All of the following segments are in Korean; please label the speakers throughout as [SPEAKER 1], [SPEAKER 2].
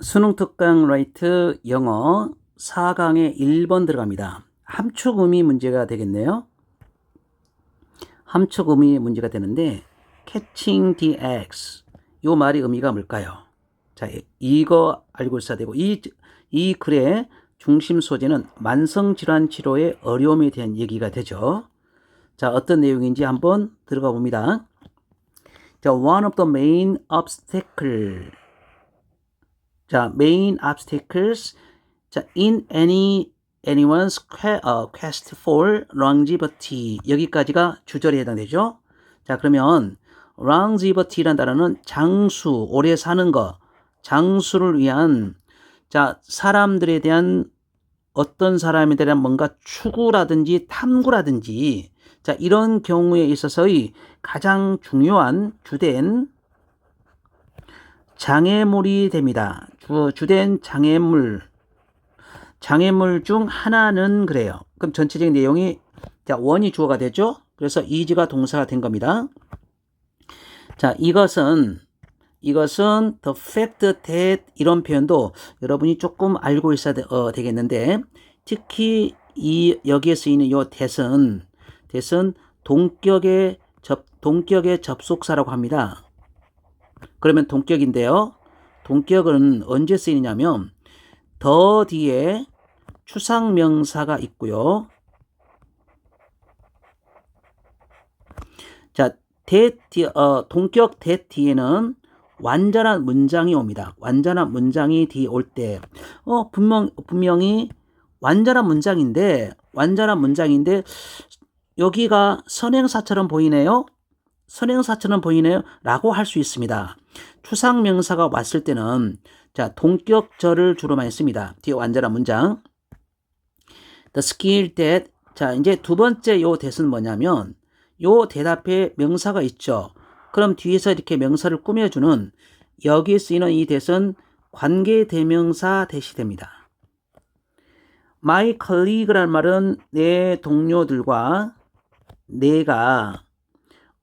[SPEAKER 1] 수능 특강 라이트 영어 4강에 1번 들어갑니다. 함축음이 문제가 되겠네요. 함축음이 문제가 되는데 catching the eggs 이 말의 의미가 뭘까요? 자, 이거 알고 있어야 되고 이 글의 중심 소재는 만성질환 치료의 어려움에 대한 얘기가 되죠. 자, 어떤 내용인지 한번 들어가 봅니다. 자, one of the main obstacles 자, main obstacles 자, in anyone's quest for longevity 여기까지가 주절에 해당되죠. 자, 그러면 longevity라는 단어는 장수, 오래 사는 거, 장수를 위한 자, 사람들에 대한 어떤 사람에 대한 뭔가 추구라든지 탐구라든지 자, 이런 경우에 있어서의 가장 중요한 주된 장애물이 됩니다. 주된 장애물 중 하나는 그래요. 그럼 전체적인 내용이 자, 원이 주어가 되죠. 그래서 is가 동사가 된 겁니다. 자, 이것은 the fact that 이런 표현도 여러분이 조금 알고 있어야 되겠는데 특히 여기에 쓰이는 이 that은 동격의 접속사라고 합니다. 그러면 동격인데요. 동격은 언제 쓰이냐면 더 뒤에 추상명사가 있고요. 자, 동격 that 뒤에는 완전한 문장이 옵니다. 완전한 문장이 뒤에 올 때, 분명히 완전한 문장인데 여기가 선행사처럼 보이네요. 라고 할 수 있습니다. 추상명사가 왔을 때는 자, 동격절을 주로 많이 씁니다. 뒤에 완전한 문장. The skill that 자, 이제 두 번째 요 that은 뭐냐면 요 that 앞에 명사가 있죠. 그럼 뒤에서 이렇게 명사를 꾸며주는 여기에 쓰이는 이 that은 관계대명사 that이 됩니다. My colleague라는 말은 내 동료들과 내가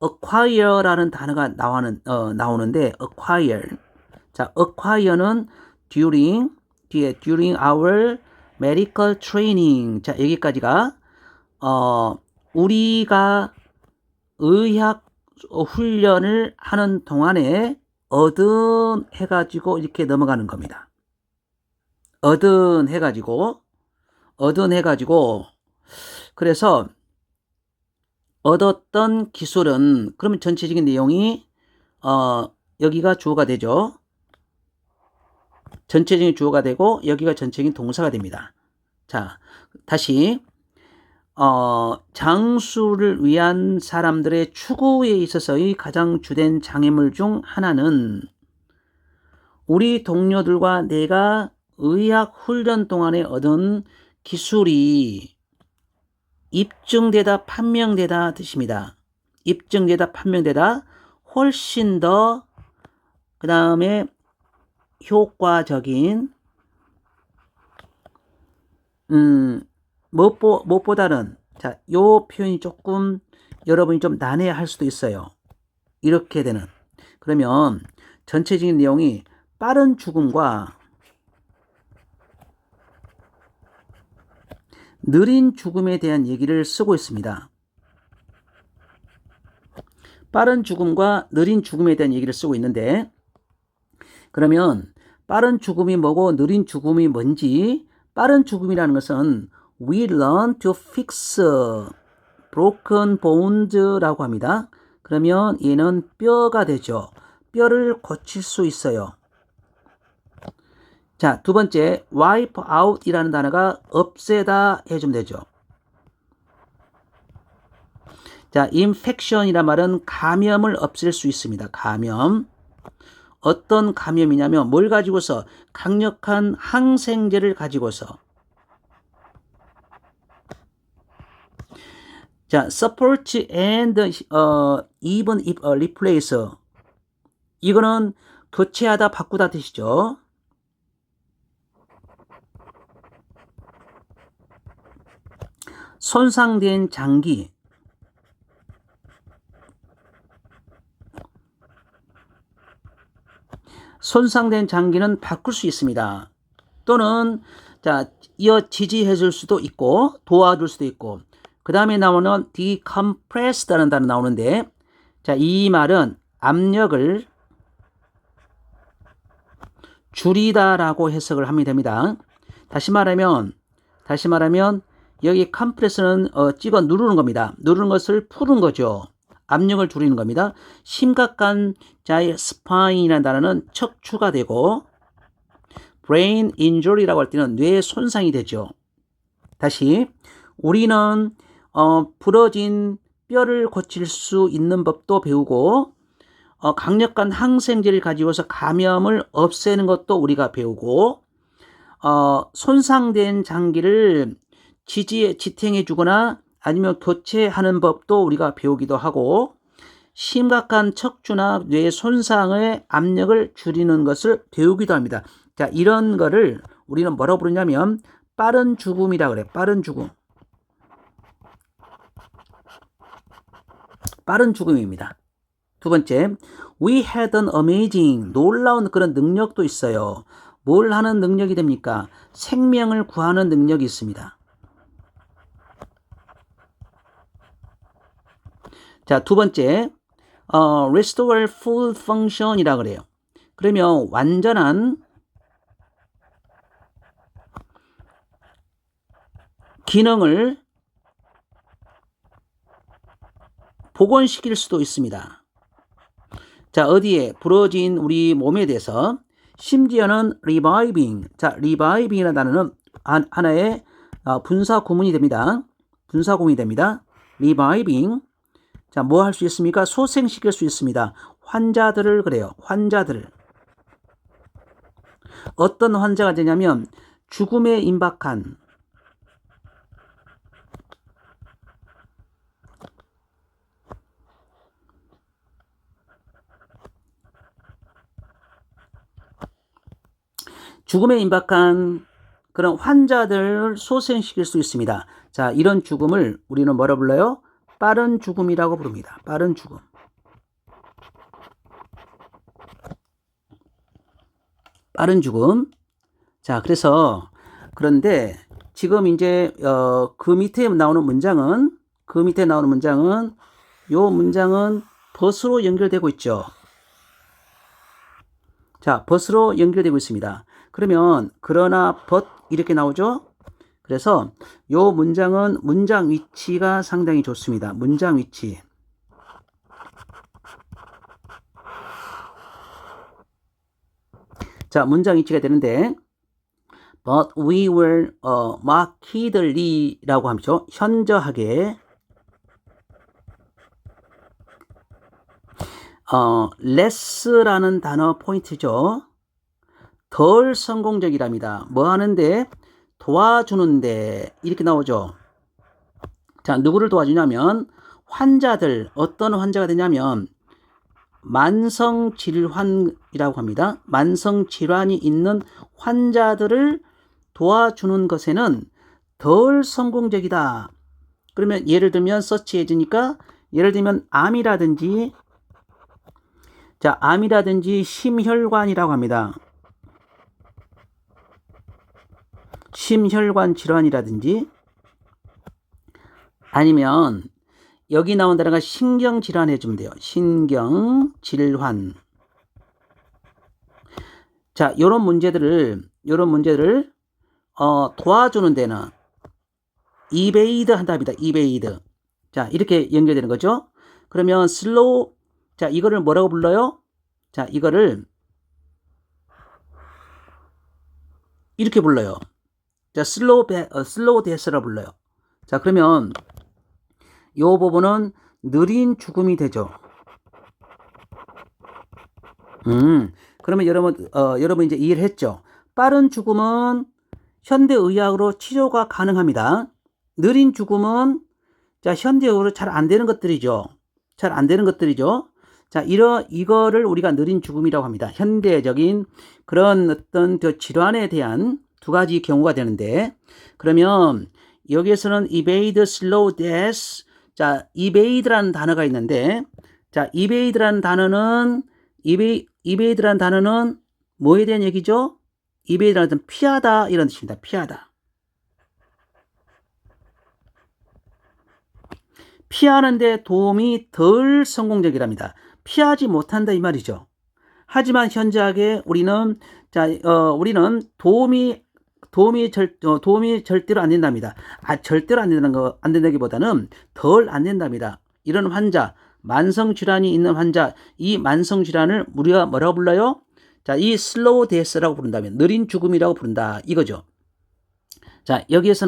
[SPEAKER 1] acquire라는 단어가 나오는데 acquire 자, acquire는 during our medical training 자, 여기까지가 우리가 의학 훈련을 하는 동안에 얻은 해가지고 이렇게 넘어가는 겁니다. 얻은 해가지고 그래서 얻었던 기술은 그러면 전체적인 내용이 여기가 주어가 되죠. 전체적인 주어가 되고 여기가 전체적인 동사가 됩니다. 자, 다시 장수를 위한 사람들의 추구에 있어서의 가장 주된 장애물 중 하나는 우리 동료들과 내가 의학 훈련 동안에 얻은 기술이 입증되다 판명되다 뜻입니다. 입증되다 판명되다 훨씬 더 그 다음에 효과적인 무엇보다는 자, 요 표현이 조금 여러분이 좀 난해할 수도 있어요. 이렇게 되는 그러면 전체적인 내용이 빠른 죽음과 느린 죽음에 대한 얘기를 쓰고 있습니다. 빠른 죽음과 느린 죽음에 대한 얘기를 쓰고 있는데 그러면 빠른 죽음이 뭐고 느린 죽음이 뭔지 빠른 죽음이라는 것은 we learn to fix broken bones라고 합니다. 그러면 얘는 뼈가 되죠. 뼈를 고칠 수 있어요. 자, 두 번째 wipe out 이라는 단어가 없애다 해주면 되죠. 자, infection 이란 말은 감염을 없앨 수 있습니다. 감염. 어떤 감염이냐면 뭘 가지고서 강력한 항생제를 가지고서 자, support and even if replace 이거는 교체하다 바꾸다 뜻이죠. 손상된 장기 손상된 장기는 바꿀 수 있습니다. 또는 자, 이어 지지해 줄 수도 있고 도와줄 수도 있고 그 다음에 나오는 decompressed라는 단어 나오는데 자, 이 말은 압력을 줄이다라고 해석을 하면 됩니다. 다시 말하면 여기 컴프레스는 찍어 누르는 겁니다. 누르는 것을 푸는 거죠. 압력을 줄이는 겁니다. 심각한 자의 스파인이라는 단어는 척추가 되고 brain injury라고 할 때는 뇌 손상이 되죠. 다시 우리는 부러진 뼈를 고칠 수 있는 법도 배우고 강력한 항생제를 가지고서 감염을 없애는 것도 우리가 배우고 손상된 장기를 지탱해 주거나 아니면 교체하는 법도 우리가 배우기도 하고 심각한 척추나 뇌 손상의 압력을 줄이는 것을 배우기도 합니다. 자, 이런 거를 우리는 뭐라고 부르냐면 빠른 죽음이라고 그래요. 빠른 죽음. 빠른 죽음입니다. 두 번째, we had an amazing, 놀라운 그런 능력도 있어요. 뭘 하는 능력이 됩니까? 생명을 구하는 능력이 있습니다. 자, 두 번째, restore full function이라고 그래요. 그러면 완전한 기능을 복원시킬 수도 있습니다. 자, 어디에? 부러진 우리 몸에 대해서 심지어는 reviving. 자, reviving이라는 단어는 하나의 분사 구문이 됩니다. 분사 구문이 됩니다. reviving. 자, 뭐 할 수 있습니까? 소생시킬 수 있습니다. 환자들을 그래요. 환자들을. 어떤 환자가 되냐면 죽음에 임박한 그런 환자들을 소생시킬 수 있습니다. 자, 이런 죽음을 우리는 뭐라 불러요? 빠른 죽음이라고 부릅니다. 빠른 죽음. 빠른 죽음. 자, 그런데 지금 이제 그 밑에 나오는 문장은 요 문장은 but으로 연결되고 있죠. 자, but으로 연결되고 있습니다. 그러면 그러나 but 이렇게 나오죠. 그래서 요 문장은 문장 위치가 상당히 좋습니다. 문장 위치. 자, 문장 위치가 되는데 but we were markedly라고 하죠. 현저하게 less라는 단어 포인트죠. 덜 성공적이랍니다. 뭐 하는데? 도와주는데 이렇게 나오죠. 자, 누구를 도와주냐면 환자들. 어떤 환자가 되냐면 만성질환이라고 합니다. 만성질환이 있는 환자들을 도와주는 것에는 덜 성공적이다. 그러면 예를 들면 서치해지니까 예를 들면 암이라든지 심혈관이라고 합니다. 심혈관 질환이라든지 아니면 여기 나온 단어가 신경질환 해주면 돼요. 신경질환. 자, 요런 문제들을 도와주는 데는 evade 한답니다. evade. 자, 이렇게 연결되는 거죠. 그러면 slow. 자, 이거를 뭐라고 불러요? 자, 이거를 이렇게 불러요. 자, slow death라고 불러요. 자, 그러면 요 부분은 느린 죽음이 되죠. 그러면 여러분 이제 이해를 했죠? 빠른 죽음은 현대의학으로 치료가 가능합니다. 느린 죽음은 자, 현대의학으로 잘 안 되는 것들이죠. 자, 이거를 우리가 느린 죽음이라고 합니다. 현대적인 그런 어떤 질환에 대한 두 가지 경우가 되는데, 그러면 여기에서는 evade, slow death. 자, evade라는 단어가 있는데, 자, evade라는 단어는 뭐에 대한 얘기죠? 이베이라는 뜻은 피하다 이런 뜻입니다. 피하다. 피하는데 도움이 덜 성공적이랍니다. 피하지 못한다 이 말이죠. 하지만 현저하게 우리는 우리는 도움이 절대로 안 된답니다. 절대로 안 된다기보다는 덜 안 된답니다. 이런 환자, 만성 질환이 있는 환자, 이 만성 질환을 우리가 뭐라고 불러요? 자, 이 슬로우 데스라고 부른다면 느린 죽음이라고 부른다 이거죠. 자, 여기서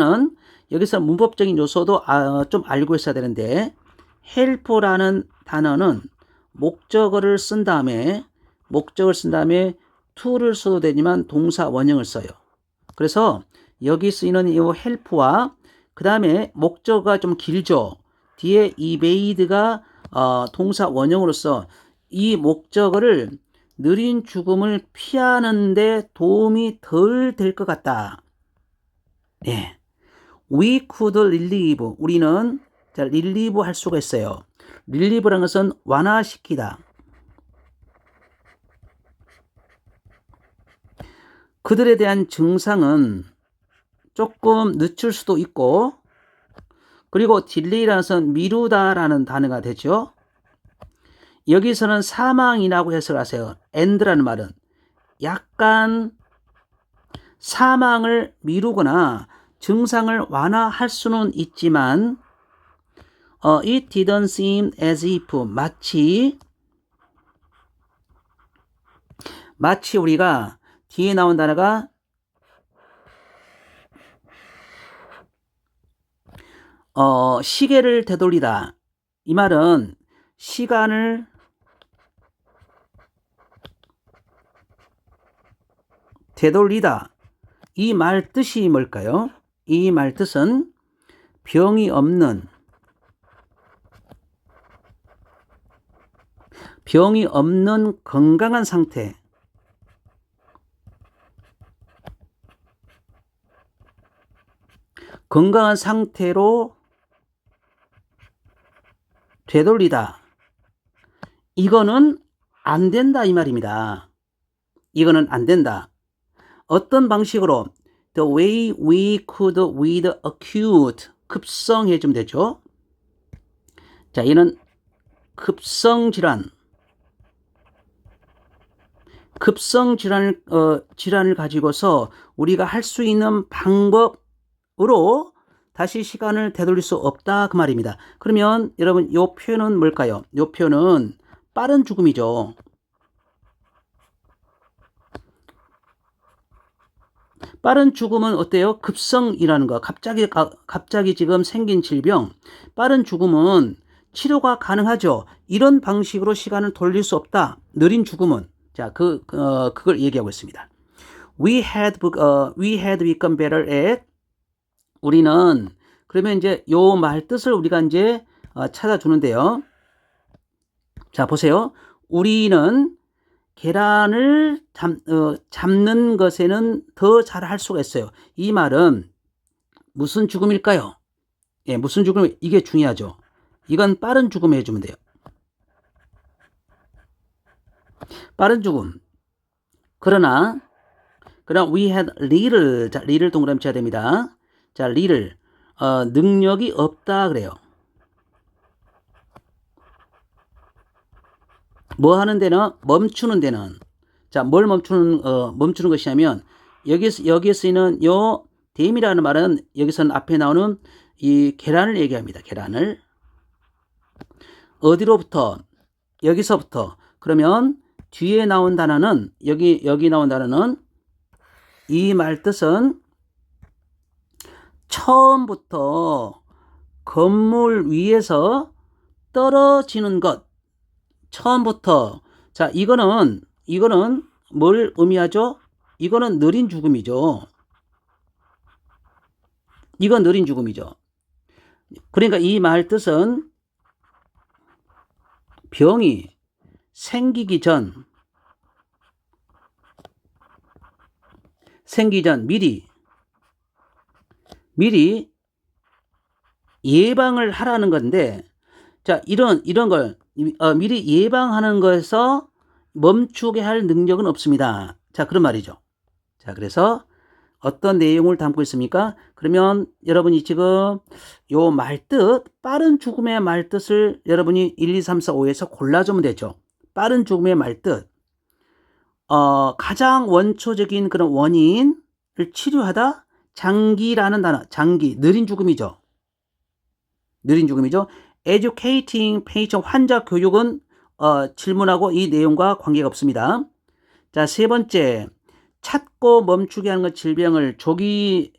[SPEAKER 1] 문법적인 요소도 좀 알고 있어야 되는데 help라는 단어는 목적어를 쓴 다음에 to를 써도 되지만 동사 원형을 써요. 그래서 여기 쓰이는 이 help와 그 다음에 목적어가 좀 길죠. 뒤에 evade가 동사 원형으로서 이 목적어를 느린 죽음을 피하는데 도움이 덜 될 것 같다. 예. We could relieve. 우리는 relieve 할 수가 있어요. relieve라는 것은 완화시키다. 그들에 대한 증상은 조금 늦출 수도 있고, 그리고 delay라는 것은 미루다라는 단어가 되죠. 여기서는 사망이라고 해석을 하세요. and라는 말은 약간 사망을 미루거나 증상을 완화할 수는 있지만 it didn't seem as if 마치 우리가 뒤에 나온 단어가 시계를 되돌리다. 이 말은 시간을 되돌리다. 이 말 뜻이 뭘까요? 이 말 뜻은 병이 없는 건강한 상태. 건강한 상태로 되돌리다. 이거는 안 된다 이 말입니다. 이거는 안 된다. 어떤 방식으로 the way we could with acute 급성해 주면 되죠. 자, 얘는 급성 질환을 가지고서 우리가 할 수 있는 방법으로 다시 시간을 되돌릴 수 없다 그 말입니다. 그러면 여러분 이 표현은 뭘까요? 이 표현은 빠른 죽음이죠. 빠른 죽음은 어때요? 급성이라는 거. 갑자기 지금 생긴 질병. 빠른 죽음은 치료가 가능하죠. 이런 방식으로 시간을 돌릴 수 없다. 느린 죽음은. 자, 그걸 얘기하고 있습니다. We had become better at. 우리는, 그러면 이제 요 말 뜻을 우리가 이제 찾아주는데요. 자, 보세요. 우리는 계란을 잡는 것에는 더 잘할 수가 있어요. 이 말은 무슨 죽음일까요? 예, 무슨 죽음, 이게 중요하죠. 이건 빠른 죽음 해주면 돼요. 빠른 죽음. 그러나 we had little. 자, little 동그라미 쳐야 됩니다. 자, little. 능력이 없다 그래요. 뭐 하는 데는? 멈추는 데는. 자, 뭘 멈추는 것이냐면, 여기에 쓰이는 요 댐이라는 말은 여기서는 앞에 나오는 이 계란을 얘기합니다. 계란을. 어디로부터? 여기서부터. 그러면 뒤에 나온 단어는, 여기 나온 단어는 이 말 뜻은 처음부터 건물 위에서 떨어지는 것. 처음부터. 자, 이거는 뭘 의미하죠? 이거는 느린 죽음이죠. 이건 느린 죽음이죠. 그러니까 이 말 뜻은 병이 생기기 전 미리 예방을 하라는 건데, 자, 이런 걸 미리 예방하는 거에서 멈추게 할 능력은 없습니다. 자, 그런 말이죠. 자, 그래서 어떤 내용을 담고 있습니까? 그러면 여러분이 지금 요 말뜻, 빠른 죽음의 말뜻을 여러분이 1, 2, 3, 4, 5에서 골라주면 되죠. 빠른 죽음의 말뜻. 가장 원초적인 그런 원인을 치료하다. 장기라는 단어, 장기, 느린 죽음이죠. 느린 죽음이죠. Educating patient, 환자 교육은 질문하고 이 내용과 관계가 없습니다. 자, 세 번째, 찾고 멈추게 하는 것, 질병을 조기에.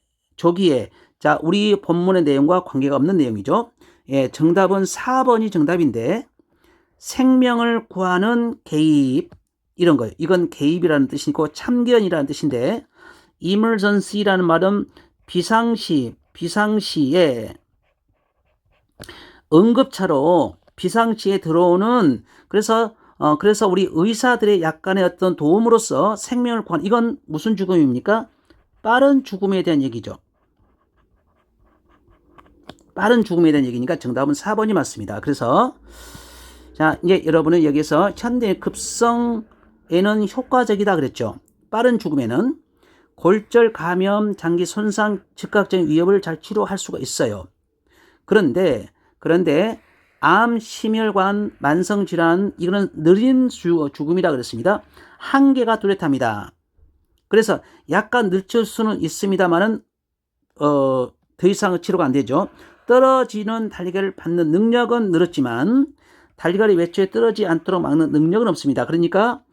[SPEAKER 1] 자, 우리 본문의 내용과 관계가 없는 내용이죠. 예, 정답은 4번이 정답인데, 생명을 구하는 개입, 이런 거예요. 이건 개입이라는 뜻이고 참견이라는 뜻인데, emergency라는 말은 비상시에 응급차로 비상시에 들어오는, 그래서 우리 의사들의 약간의 어떤 도움으로써 생명을 구한, 이건 무슨 죽음입니까? 빠른 죽음에 대한 얘기죠. 빠른 죽음에 대한 얘기니까 정답은 4번이 맞습니다. 그래서 자, 이제 여러분은 여기서 현대 급성에는 효과적이다 그랬죠. 빠른 죽음에는 골절, 감염, 장기 손상, 즉각적인 위협을 잘 치료할 수가 있어요. 그런데 암, 심혈관, 만성질환, 이거는 느린 죽음이라 그랬습니다. 한계가 뚜렷합니다. 그래서 약간 늦출 수는 있습니다만은 더 이상 치료가 안 되죠. 떨어지는 달걀을 받는 능력은 늘었지만 달걀이 외초에 떨어지지 않도록 막는 능력은 없습니다. 그러니까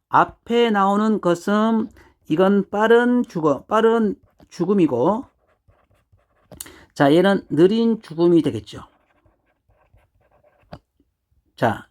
[SPEAKER 1] 앞에 나오는 것은 이건 빠른 죽음이고, 자, 얘는 느린 죽음이 되겠죠. 자,